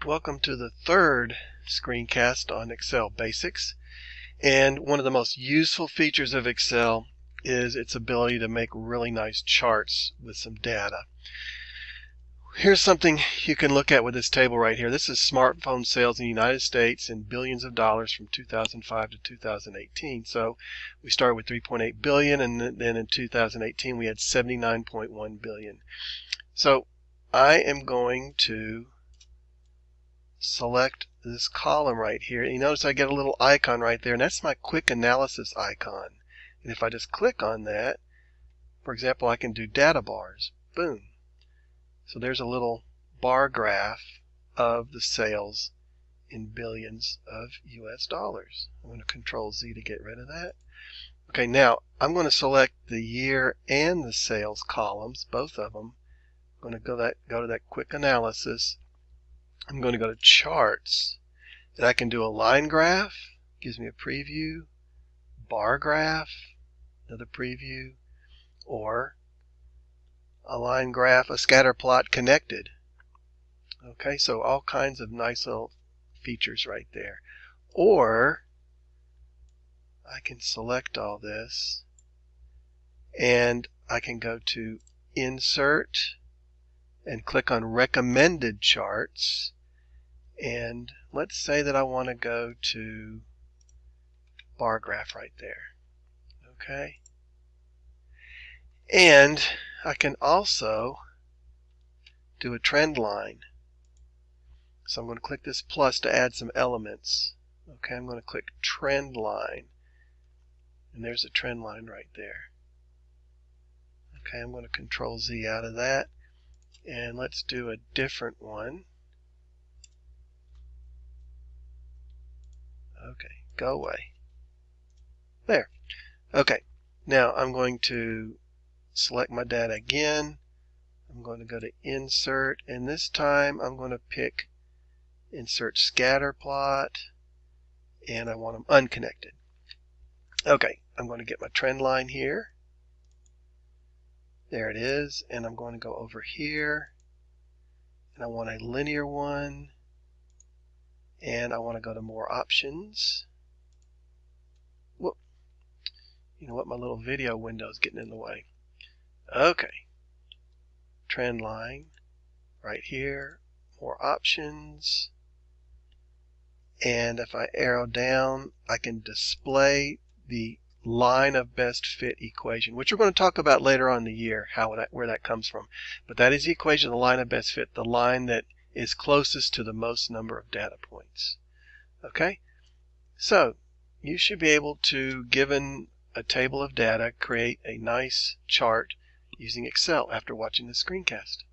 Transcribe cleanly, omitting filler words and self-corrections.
Welcome to the third screencast on Excel Basics. And one of the most useful features of Excel is its ability to make really nice charts with some data. Here's something you can look at with this table right here. This is smartphone sales in the United States in billions of dollars from 2005 to 2018. So we started with 3.8 billion, and then in 2018 we had 79.1 billion. So I am going to select this column right here. You notice I get a little icon right there, and that's my quick analysis icon. And if I just click on that, for example, I can do data bars. Boom. So there's a little bar graph of the sales in billions of US dollars. I'm going to Control Z to get rid of that. Okay, now I'm going to select the year and the sales columns, both of them. I'm going to go to that quick analysis. I'm going to go to charts, and I can do a line graph, gives me a preview, bar graph, another preview, or a line graph, a scatter plot connected. Okay, so all kinds of nice little features right there. Or I can select all this and I can go to Insert and click on Recommended Charts. And let's say that I want to go to bar graph right there. Okay. And I can also do a trend line. So I'm going to click this plus to add some elements. Okay, I'm going to click trend line. And there's a trend line right there. Okay, I'm going to Control Z out of that. And let's do a different one. Okay, go away. There. Okay, now I'm going to select my data again. I'm going to go to Insert, and this time I'm going to pick Insert Scatter Plot, and I want them unconnected. Okay, I'm going to get my trend line here. There it is, and I'm going to go over here, and I want a linear one, and I want to go to More Options. Whoop. You know what, my little video window is getting in the way. Okay, trend line right here, More Options, and if I arrow down, I can display the line of best fit equation, which we're going to talk about later on in the year, where that comes from. But that is the equation of the line of best fit, the line that is closest to the most number of data points. Okay, so you should be able to, given a table of data, create a nice chart using Excel after watching this screencast.